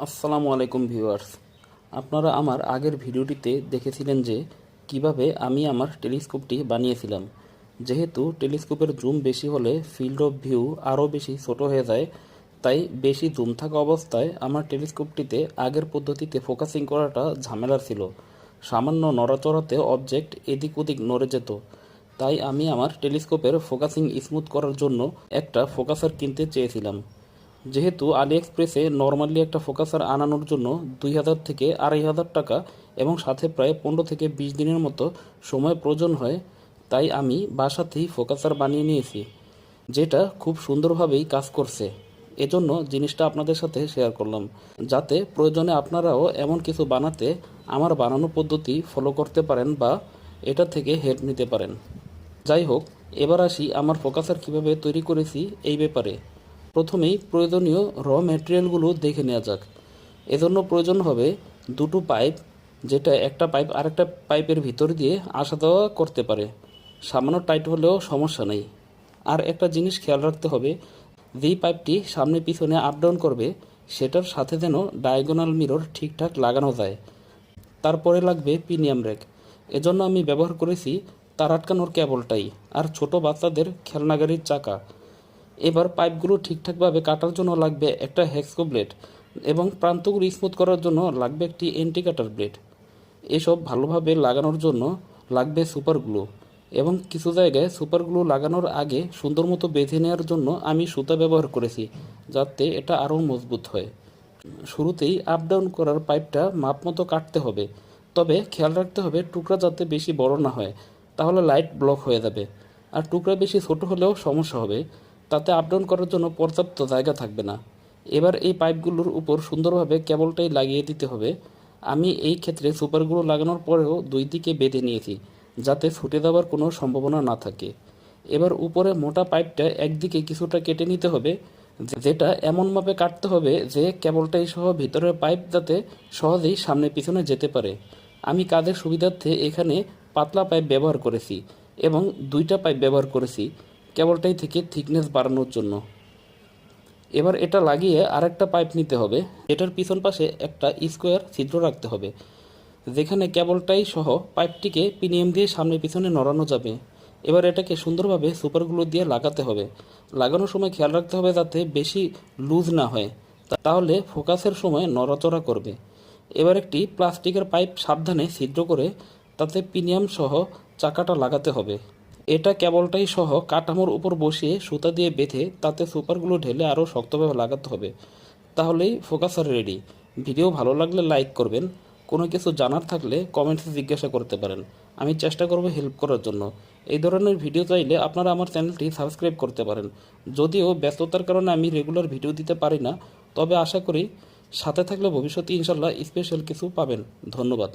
আসসালামু আলাইকুম ভিউয়ার্স। আপনারা আমার আগের ভিডিওটিতে দেখেছিলেন যে কিভাবে আমি আমার টেলিস্কোপটি বানিয়েছিলাম। যেহেতু টেলিস্কোপের জুম বেশি হলে ফিল্ড অফ ভিউ আরও বেশি ছোট হয়ে যায়, তাই বেশি জুম থাকা অবস্থায় আমার টেলিস্কোপটিতে আগের পদ্ধতিতে ফোকাসিং করাটা ঝামেলার ছিল। সামান্য নড়াচড়াতে অবজেক্ট এদিক ওদিক নড়ে যেত। তাই আমি আমার টেলিস্কোপের ফোকাসিং স্মুথ করার জন্য একটা ফোকাসার কিনতে চেয়েছিলাম। যেহেতু আলি এক্সপ্রেসে নর্মালি একটা ফোকাসার আনানোর জন্য 2000 থেকে 2500 টাকা এবং সাথে প্রায় 15 থেকে 20 দিনের মতো সময় প্রয়োজন হয়, তাই আমি বাসাতেই ফোকাসার বানিয়ে নিয়েছি, যেটা খুব সুন্দরভাবেই কাজ করছে। এজন্য জিনিসটা আপনাদের সাথে শেয়ার করলাম, যাতে প্রয়োজনে আপনারাও এমন কিছু বানাতে আমার বানানো পদ্ধতি ফলো করতে পারেন বা এটা থেকে হেল্প নিতে পারেন। যাই হোক, এবার আসি আমার ফোকাসার কিভাবে তৈরি করেছি এই ব্যাপারে। প্রথমেই প্রয়োজনীয় র ম্যাটেরিয়ালগুলো দেখে নেওয়া যাক। এজন্য প্রয়োজন হবে দুটো পাইপ, যেটা একটা পাইপ আরেকটা পাইপের ভিতর দিয়ে আসা যাওয়া করতে পারে। সামান্য টাইট হলেও সমস্যা নেই। আর একটা জিনিস খেয়াল রাখতে হবে, যেই পাইপটি সামনে পিছনে আপ ডাউন করবে সেটার সাথে যেন ডায়াগোনাল মিরর ঠিকঠাক লাগানো যায়। তারপরে লাগবে প্রিমিয়াম র্যাক। এজন্য আমি ব্যবহার করেছি তার আটকানোর কেবলটাই আর ছোট বাচ্চাদের খেলনা গাড়ির চাকা। এবার পাইপগুলো ঠিকঠাকভাবে কাটার জন্য লাগবে একটা হ্যাক্সো ব্লেড এবং প্রান্তগুলো স্মুথ করার জন্য লাগবে একটি এন্টি কাটার ব্লেড। এসব ভালোভাবে লাগানোর জন্য লাগবে সুপার গ্লু, এবং কিছু জায়গায় সুপার গ্লু লাগানোর আগে সুন্দর মতো বেঁধে নেওয়ার জন্য আমি সুতা ব্যবহার করেছি, যাতে এটা আরও মজবুত হয়। শুরুতেই আপ ডাউন করার পাইপটা মাপ মতো কাটতে হবে, তবে খেয়াল রাখতে হবে টুকরা যাতে বেশি বড় না হয়, তাহলে লাইট ব্লক হয়ে যাবে। আর টুকরা বেশি ছোট হলেও সমস্যা হবে, তাতে আপ ডাউন করার জন্য পর্যাপ্ত জায়গা থাকবে না। এবার এই পাইপগুলোর উপর সুন্দরভাবে কেবলটাই লাগিয়ে দিতে হবে। আমি এই ক্ষেত্রে সুপারগুলো লাগানোর পরেও দুই দিকে বেঁধে নিয়েছি, যাতে ছুটে যাওয়ার কোনো সম্ভাবনা না থাকে। এবার উপরে মোটা পাইপটা একদিকে কিছুটা কেটে নিতে হবে, যেটা এমনভাবে কাটতে হবে যে কেবলটাই সহ ভিতরের পাইপ যাতে সহজেই সামনে পিছনে যেতে পারে। আমি কাজের সুবিধার্থে এখানে পাতলা পাইপ ব্যবহার করেছি এবং দুইটা পাইপ ব্যবহার করেছি কেবলটাই থেকে থিকনেস বাড়ানোর জন্য। এবার এটা লাগিয়ে আরেকটা পাইপ নিতে হবে। এটার পিছন পাশে একটা স্কোয়ার ছিদ্র রাখতে হবে, যেখানে কেবলটাই সহ পাইপটিকে পিনিয়ম দিয়ে সামনে পিছনে নড়ানো যাবে। এবার এটাকে সুন্দরভাবে সুপারগুলো দিয়ে লাগাতে হবে। লাগানোর সময় খেয়াল রাখতে হবে যাতে বেশি লুজ না হয়, তাহলে ফোকাসের সময় নড়াচড়া করবে। এবার একটি প্লাস্টিকের পাইপ সাবধানে ছিদ্র করে তাতে পিনিয়াম সহ চাকাটা লাগাতে হবে। এটা কেবলটাই সহ কাঠামোর উপর বসিয়ে সুতা দিয়ে বেঁধে তাতে সুপারগুলো ঢেলে আরও শক্তভাবে লাগাতে হবে। তাহলেই ফোকাসার রেডি। ভিডিও ভালো লাগলে লাইক করবেন। কোনো কিছু জানার থাকলে কমেন্টসে জিজ্ঞাসা করতে পারেন, আমি চেষ্টা করব হেল্প করার জন্য। এই ধরনের ভিডিও চাইলে আপনারা আমার চ্যানেলটি সাবস্ক্রাইব করতে পারেন। যদিও ব্যস্ততার কারণে আমি রেগুলার ভিডিও দিতে পারি না, তবে আশা করি সাথে থাকলে ভবিষ্যতে ইনশাল্লাহ স্পেশাল কিছু পাবেন। ধন্যবাদ।